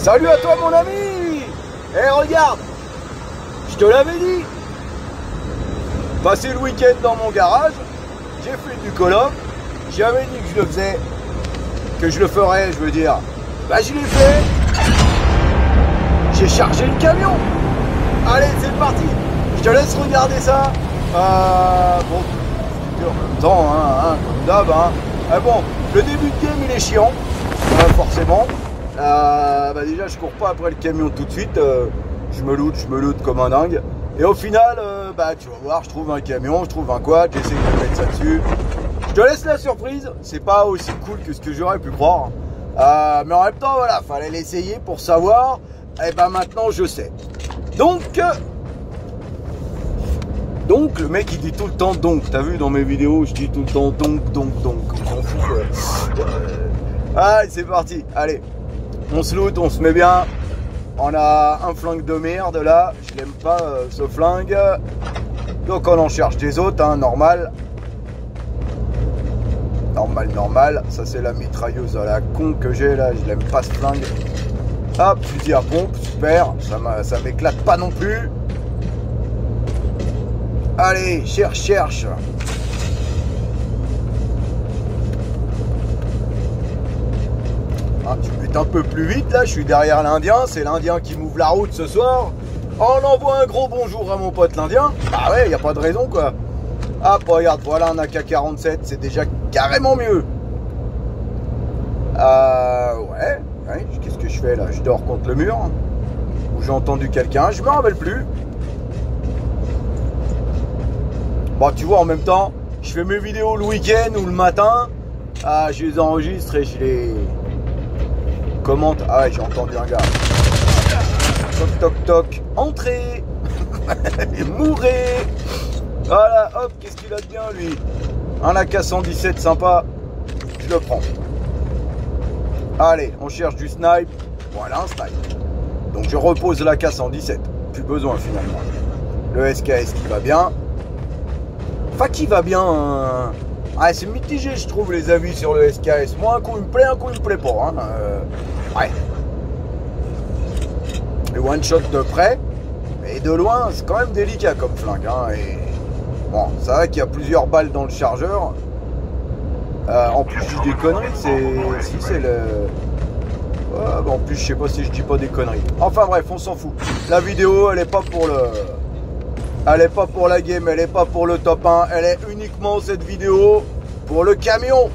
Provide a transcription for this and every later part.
Salut à toi mon ami. Eh regarde, je te l'avais dit. Passer le week-end dans mon garage, j'ai fait du call-off, j'avais dit que je le faisais, que je le ferais, je veux dire. Bah je l'ai fait. J'ai chargé le camion. Allez, c'est parti. Je te laisse regarder ça. Bon, en même temps, comme d'hab. Bon, le début de game il est chiant, forcément. Déjà je cours pas après le camion tout de suite, je me loot comme un dingue. Et au final, tu vas voir, je trouve un camion, je trouve un quad, j'essaie de mettre ça dessus. Je te laisse la surprise, c'est pas aussi cool que ce que j'aurais pu croire. Mais en même temps, voilà, fallait l'essayer pour savoir. Et maintenant je sais. Donc le mec il dit tout le temps donc. T'as vu dans mes vidéos, je dis tout le temps donc. On s'en fout. Allez, c'est parti, allez. On se loot, on se met bien. On a un flingue de merde là, je l'aime pas ce flingue. Donc on en cherche des autres, normal. Normal. Ça c'est la mitrailleuse à la con que j'ai là, je l'aime pas ce flingue. Hop, fusil à pompe, super, ça m'éclate pas non plus. Allez, cherche. Tu peux être un peu plus vite là, je suis derrière l'Indien, c'est l'Indien qui m'ouvre la route ce soir. On envoie un gros bonjour à mon pote l'Indien. Bah ouais, y a pas de raison quoi. Hop, regarde, voilà un AK-47, c'est déjà carrément mieux. Ouais, qu'est-ce que je fais là? Je dors contre le mur. Ou j'ai entendu quelqu'un, je me rappelle plus. Bon, tu vois, en même temps, je fais mes vidéos le week-end ou le matin. Je les enregistre et je les commente. Ah ouais, j'ai entendu un gars. Toc, entrez. Mourrez. Voilà, hop, qu'est-ce qu'il a de bien lui? Un AK-117 sympa. Je le prends. Allez, on cherche du snipe. Voilà un snipe. Donc je repose l'AK-117. Plus besoin finalement. Le SKS qui va bien. Enfin qui va bien. C'est mitigé je trouve les avis sur le SKS. Moi un coup il me plaît, un coup il me plaît pas. Ouais. Le one shot de près. Mais de loin c'est quand même délicat comme flingue. Et bon, c'est vrai qu'il y a plusieurs balles dans le chargeur. En plus je dis des conneries, c'est le... en plus je sais pas si je dis pas des conneries. Enfin bref, on s'en fout. La vidéo elle est pas pour le... Elle est pas pour la game, elle est pas pour le top 1. Elle est uniquement cette vidéo pour le camion.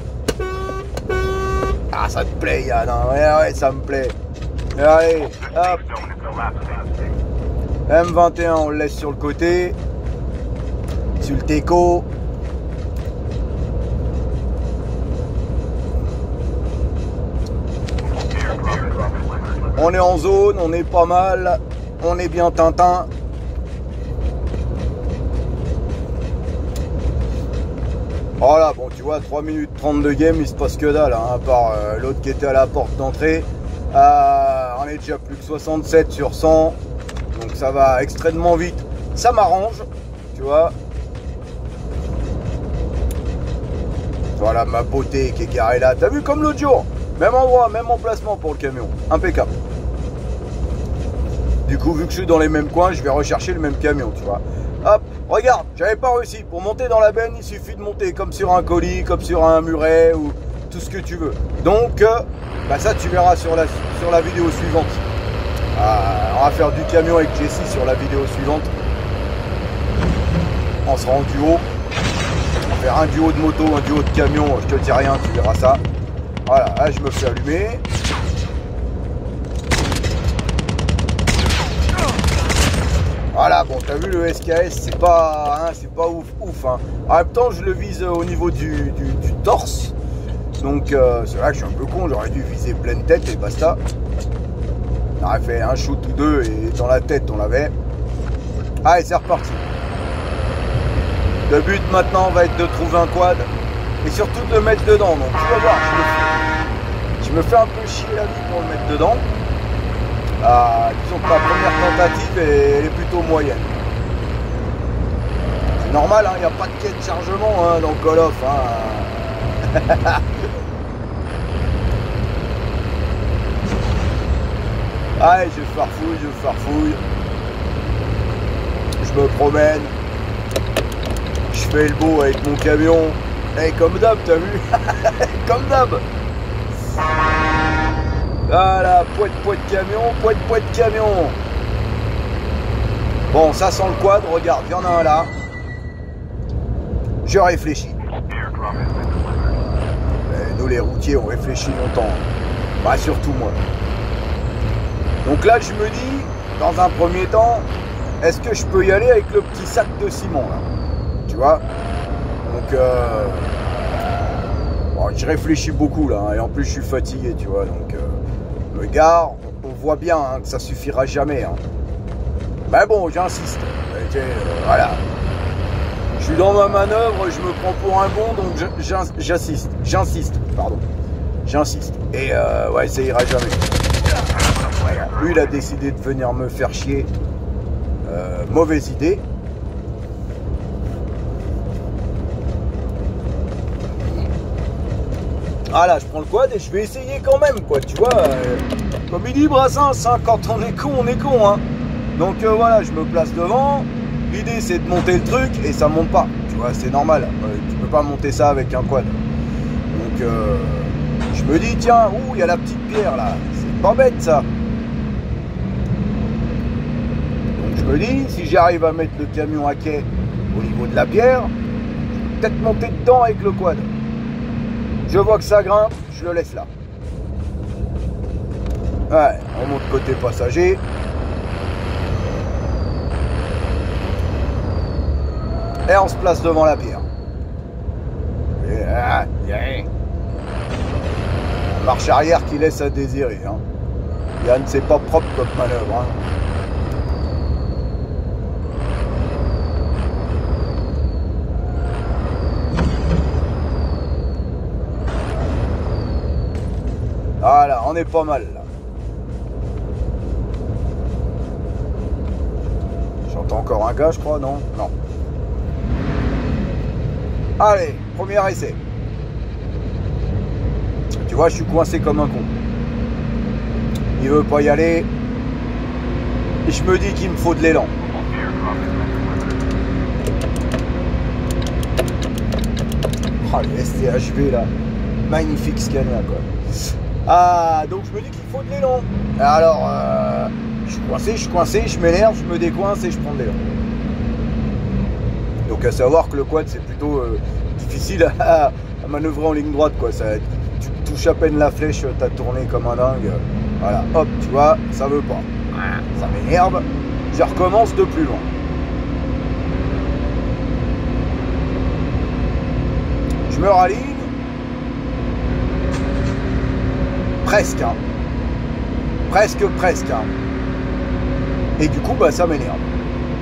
Ah ça te plaît Yann, ouais ça me plaît. Allez, hop. M21 on le laisse sur le côté. Sur le Teco. On est en zone, on est pas mal, on est bien Tintin. Voilà, bon tu vois, 3 minutes 30 de game, il se passe que dalle, à part l'autre qui était à la porte d'entrée. On est déjà plus que 67 sur 100, donc ça va extrêmement vite. Ça m'arrange, tu vois. Voilà ma beauté qui est garée là, t'as vu comme l'autre jour? Même endroit, même emplacement pour le camion. Impeccable. Du coup, vu que je suis dans les mêmes coins, je vais rechercher le même camion, tu vois. Hop, regarde, j'avais pas réussi. Pour monter dans la benne, il suffit de monter comme sur un colis, comme sur un muret ou tout ce que tu veux. Donc, ça tu verras sur la vidéo suivante. On va faire du camion avec Jessie sur la vidéo suivante. On sera en duo. On va faire un duo de moto, un duo de camion. Je te dis rien, tu verras ça. Voilà, là je me fais allumer. Voilà, bon, t'as vu le SKS, c'est pas ouf. En même temps, je le vise au niveau du torse. Donc, c'est vrai que je suis un peu con, j'aurais dû viser pleine tête et basta. On aurait fait un shoot ou deux et dans la tête, on l'avait. Allez, c'est reparti. Le but maintenant va être de trouver un quad. Et surtout de le mettre dedans, donc tu vas voir, je me fais un peu chier la vie pour le mettre dedans. Disons que ma première tentative elle est plutôt moyenne. C'est normal, il n'y a pas de quai de chargement dans Call of. Allez, je farfouille. Je me promène. Je fais le beau avec mon camion. Et comme d'hab, t'as vu? Comme d'hab. Voilà, poids de camion. Bon, ça sent le quad, regarde, il y en a un là. Je réfléchis. Mais nous les routiers, on réfléchit longtemps. Bah surtout moi. Donc là, je me dis, dans un premier temps, est-ce que je peux y aller avec le petit sac de ciment là? Tu vois? Donc bon, je réfléchis beaucoup là, hein, et en plus je suis fatigué, tu vois. Donc le gars, on voit bien hein, que ça suffira jamais. Hein. Mais bon, j'insiste. Voilà. Je suis dans ma manœuvre, je me prends pour un bon, donc j'insiste. Et ouais, ça ira jamais. Voilà. Lui, il a décidé de venir me faire chier. Mauvaise idée. Ah là, je prends le quad et je vais essayer quand même, quoi, tu vois. Comme il dit Brassens, hein, quand on est con, hein. Donc voilà, je me place devant. L'idée, c'est de monter le truc et ça monte pas. Tu vois, c'est normal. Tu peux pas monter ça avec un quad. Donc je me dis, tiens, il y a la petite pierre là. C'est pas bête ça. Donc je me dis, si j'arrive à mettre le camion à quai au niveau de la pierre, je peux peut-être monter dedans avec le quad. Je vois que ça grimpe, je le laisse là. Ouais, on monte côté passager. Et on se place devant la pierre. Marche arrière qui laisse à désirer. Hein. Yann, c'est pas propre comme manœuvre. Hein. Voilà, on est pas mal là. J'entends encore un gars, je crois, non? Non. Allez, premier essai. Tu vois, je suis coincé comme un con. Il veut pas y aller. Et je me dis qu'il me faut de l'élan. Oh, le STHV là. Magnifique Scania quoi. Ah, donc je me dis qu'il faut de l'élan. Alors, je suis coincé, je m'énerve, je me décoince et je prends de l'élan. Donc à savoir que le quad c'est plutôt difficile à manœuvrer en ligne droite quoi. Ça, tu touches à peine la flèche, t'as tourné comme un dingue. Voilà, hop, tu vois, ça veut pas. Ça m'énerve. Je recommence de plus loin. Je me raligne. Presque, hein. Presque, hein. Et du coup, bah ça m'énerve.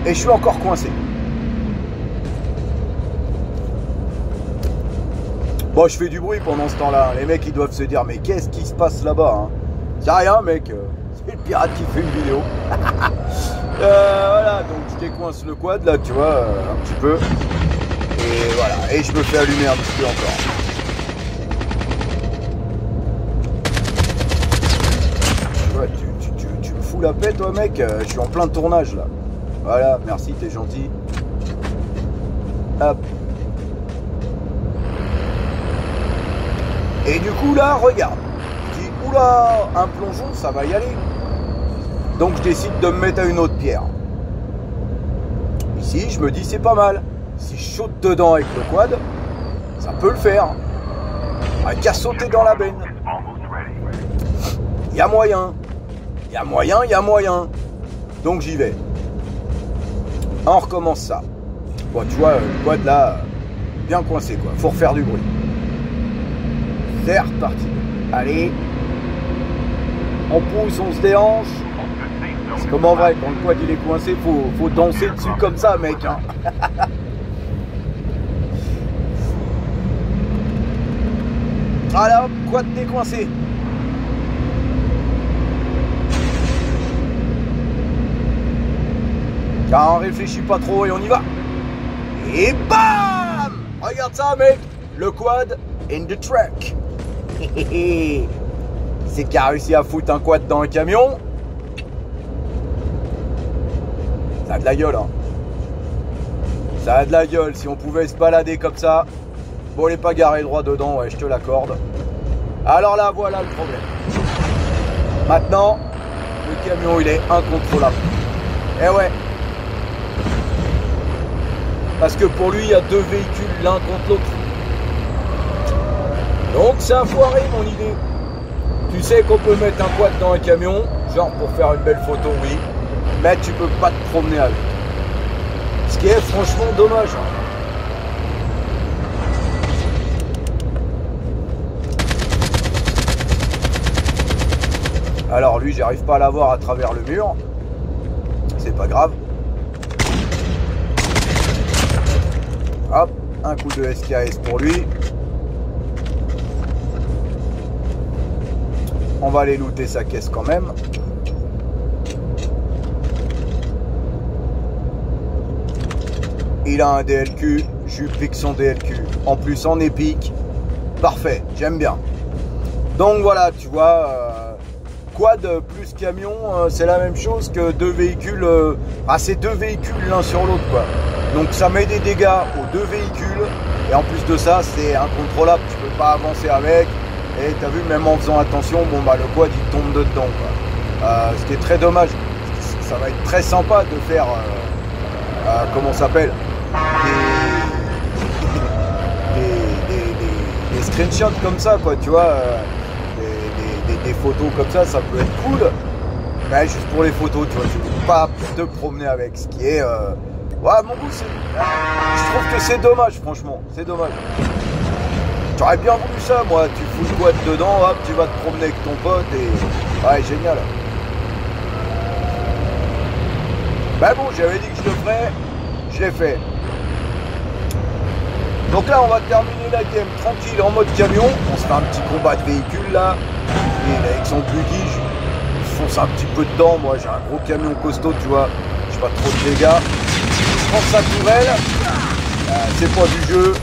Et je suis encore coincé. Bon, je fais du bruit pendant ce temps-là. Les mecs, ils doivent se dire, mais qu'est-ce qui se passe là-bas hein? C'est rien, mec. C'est le pirate qui fait une vidéo. Voilà, donc je décoince le quad, là, tu vois, un petit peu. Et voilà, et je me fais allumer un petit peu encore. Tu vois, tu me fous la paix, toi, mec. Je suis en plein tournage, là. Voilà, merci, t'es gentil. Hop. Et du coup là, regarde, je dis oula, un plongeon, ça va y aller. Donc je décide de me mettre à une autre pierre. Ici, je me dis c'est pas mal. Si je saute dedans avec le quad, ça peut le faire. Qu'à sauter dans la benne. Il y a moyen. Donc j'y vais. On recommence ça. Bon, tu vois, le quad là, bien coincé quoi. Faut refaire du bruit. C'est reparti. Allez. On pousse, on se déhanche. C'est comme en vrai, quand le quad il est coincé, faut danser dessus comme ça, mec. Hein. Voilà, quad décoincé. Car on réfléchit pas trop et on y va. Et bam! Regarde ça, mec. Le quad in the truck. C'est qui a réussi à foutre un quad dans un camion. Ça a de la gueule, hein. Ça a de la gueule. Si on pouvait se balader comme ça, bon, on n'est pas garé droit dedans, ouais, je te l'accorde. Alors là, voilà le problème. Maintenant, le camion, il est incontrôlable. Eh ouais. Parce que pour lui, il y a deux véhicules l'un contre l'autre. Donc, c'est un foiré, mon idée. Tu sais qu'on peut mettre un quad dans un camion, genre pour faire une belle photo, oui. Mais tu peux pas te promener avec. Ce qui est franchement dommage. Alors lui, j'arrive pas à l'avoir à travers le mur. C'est pas grave. Hop, un coup de SKS pour lui. On va aller looter sa caisse quand même. Il a un DLQ, je lui pique son DLQ. En plus en épique. Parfait, j'aime bien. Donc voilà, tu vois, quad plus camion, c'est la même chose que deux véhicules. C'est deux véhicules l'un sur l'autre, quoi. Donc ça met des dégâts aux deux véhicules. Et en plus de ça, c'est incontrôlable. Tu peux pas avancer avec. Et tu as vu, même en faisant attention, bon bah le quad il tombe dedans, quoi. Ce qui est très dommage. Ça va être très sympa de faire, comment ça s'appelle, des screenshots comme ça, quoi, tu vois, des photos comme ça peut être cool. Mais juste pour les photos, tu vois, tu peux pas te promener avec. Ce qui est, ouais, mon goût, je trouve que c'est dommage, franchement, c'est dommage. J'aurais bien voulu ça, moi. Tu fous le quad dedans, hop, tu vas te promener avec ton pote et... Ouais, génial. Ben bon, j'avais dit que je le ferais. Je l'ai fait. Donc là, on va terminer la game tranquille en mode camion. On se fait un petit combat de véhicule, là. Et avec son buggy, je fonce un petit peu dedans. Moi, j'ai un gros camion costaud, tu vois. J'ai pas trop de dégâts. Je prends sa tourelle. C'est pas du jeu.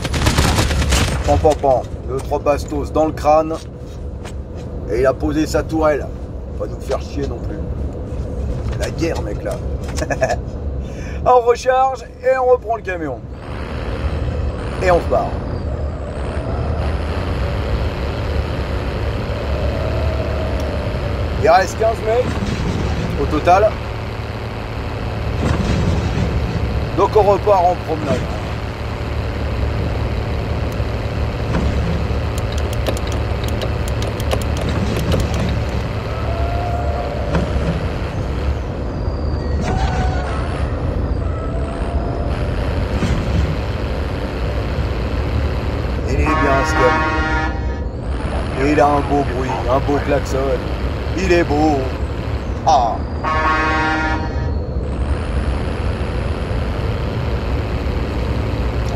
Pan, pan, pan. 2-3 bastos dans le crâne. Et il a posé sa tourelle. Pas nous faire chier non plus. C'est la guerre, mec, là. On recharge et on reprend le camion. Et on se barre. Il reste 15 mecs au total. Donc on repart en promenade. Il a un beau bruit, un beau klaxon. Il est beau. Ah.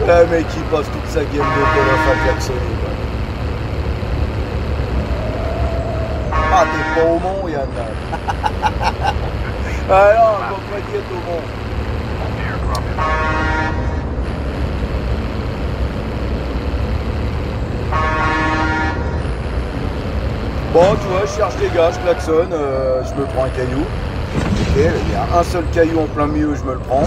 Le mec qui passe toute sa game de golf à klaxonner. Ah, t'es pas au Mont, Yann. Ah non, on va pas dire au Mont. Bon, tu vois, je cherche des gars, je klaxonne, je me prends un caillou. Ok, il y a un seul caillou en plein milieu, je me le prends.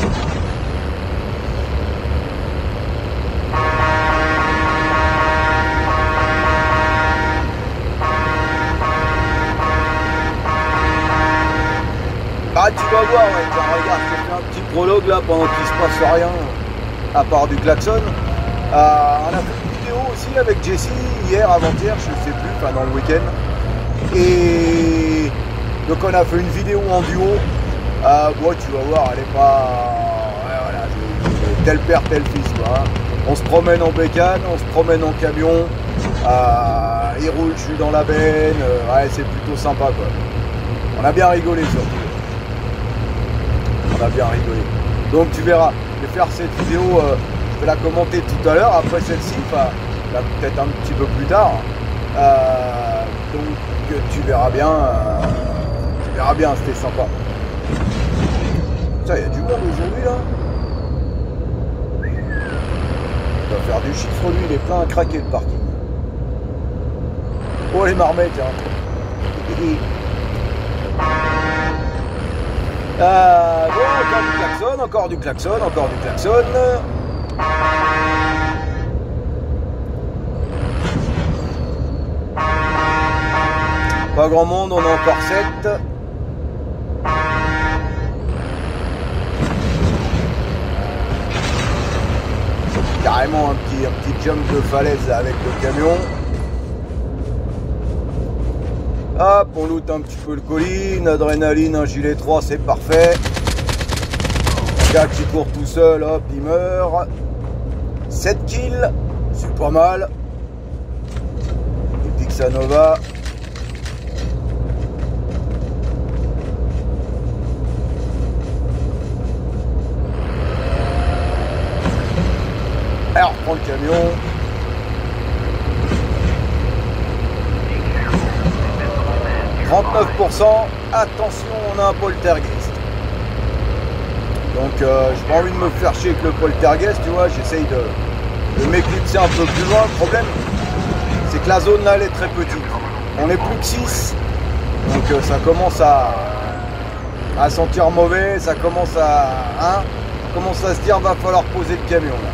Ah, tu vas voir, ouais, tiens, regarde, je fais un petit prologue là pendant qu'il se passe rien, à part du klaxon. On a fait une vidéo aussi avec Jessie hier, avant-hier, je ne sais plus, enfin dans le week-end. Et donc on a fait une vidéo en duo. Bon, tu vas voir, elle est pas... Ouais, voilà, tel père, tel fils, quoi. Hein. On se promène en bécane, on se promène en camion. Il roule, je suis dans la benne. Ouais, c'est plutôt sympa, quoi. On a bien rigolé, surtout. On a bien rigolé. Donc tu verras, je vais faire cette vidéo, je vais la commenter tout à l'heure, après celle-ci, enfin, peut-être un petit peu plus tard. Donc tu verras bien, c'était sympa. Putain, il y a du monde aujourd'hui là. Il va faire du chiffre, lui, il est plein à craquer le parking. Oh les marmettes, hein. Bon, encore du klaxon, encore du klaxon, encore du klaxon. Pas grand monde, on a encore 7. Carrément un petit jump de falaise avec le camion. Hop, on loot un petit peu le colis, une adrénaline, un gilet 3, c'est parfait. Le gars qui court tout seul, hop, il meurt. 7 kills, c'est pas mal. Et Pixanova. Alors, on reprend le camion. « 39%, attention, on a un poltergeist. » Donc, j'ai pas envie de me faire chier avec le poltergeist, tu vois, j'essaye de m'éclipser un peu plus loin. Le problème, c'est que la zone là, elle est très petite. On est plus que 6, donc ça commence à sentir mauvais, ça commence à se dire, va falloir poser le camion là.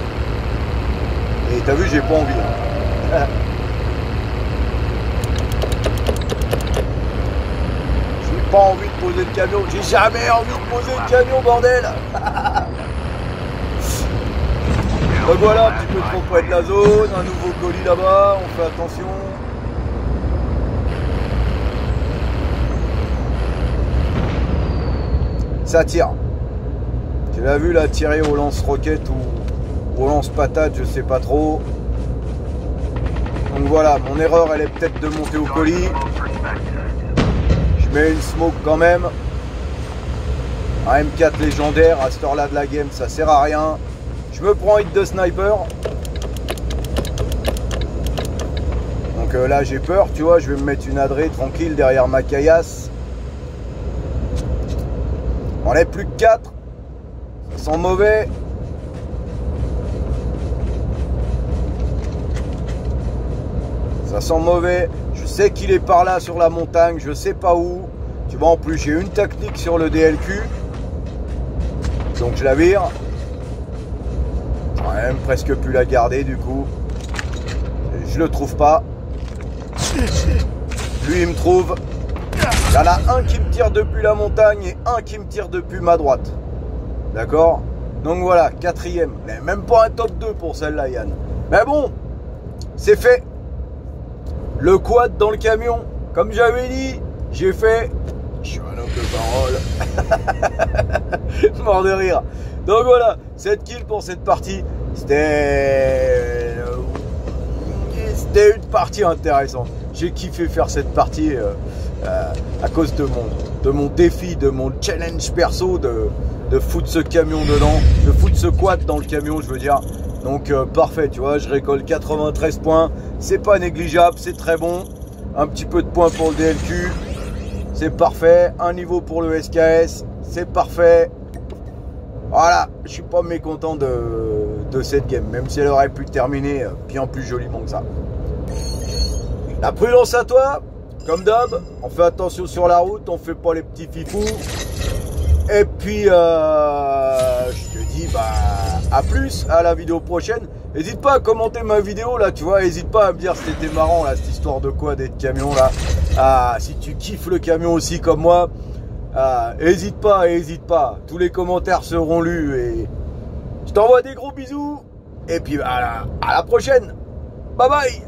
Et t'as vu, j'ai pas envie. Hein. J'ai pas envie de poser le camion. J'ai jamais envie de poser le camion, bordel. Donc voilà, un petit peu trop près de la zone. Un nouveau colis là-bas. On fait attention. Ça tire. Tu l'as vu là, tirer au lance-roquette ou au lance-patate, je sais pas trop. Donc voilà, mon erreur elle est peut-être de monter au colis. Je mets une smoke quand même. Un M4 légendaire à cette heure là de la game, ça sert à rien. Je me prends hit de sniper. Donc là j'ai peur, tu vois, je vais me mettre une adré tranquille derrière ma caillasse. On est plus que 4. Ça sent mauvais. Ça sent mauvais. Je sais qu'il est par là sur la montagne. Je sais pas où. Tu vois, en plus, j'ai une tactique sur le DLQ. Donc, je la vire. J'aurais même presque pu la garder, du coup. Je le trouve pas. Lui, il me trouve. Il y en a un qui me tire depuis la montagne et un qui me tire depuis ma droite. D'accord? Donc voilà, 4e. Mais même pas un top 2 pour celle-là, Yann. Mais bon, c'est fait. Le quad dans le camion. Comme j'avais dit, j'ai fait... Je suis un homme de parole. Mort de rire. Donc voilà, 7 kills pour cette partie. C'était une partie intéressante. J'ai kiffé faire cette partie à cause de mon défi, de mon challenge perso de foutre ce camion dedans, de foutre ce quad dans le camion, je veux dire. Donc parfait, tu vois, je récolte 93 points, c'est pas négligeable, c'est très bon. Un petit peu de points pour le DLQ, c'est parfait. Un niveau pour le SKS, c'est parfait. Voilà, je suis pas mécontent de cette game, même si elle aurait pu terminer bien plus joliment que ça. La prudence à toi, comme d'hab, on fait attention sur la route, on fait pas les petits fifous. Et puis, je te dis, bah, à plus, à la vidéo prochaine. N'hésite pas à commenter ma vidéo, là, tu vois. N'hésite pas à me dire si c'était marrant, là, cette histoire de quoi, d'être camion, là. Ah, si tu kiffes le camion aussi, comme moi, hésite pas, hésite pas. Tous les commentaires seront lus. Et je t'envoie des gros bisous. Et puis, bah, à la prochaine. Bye bye.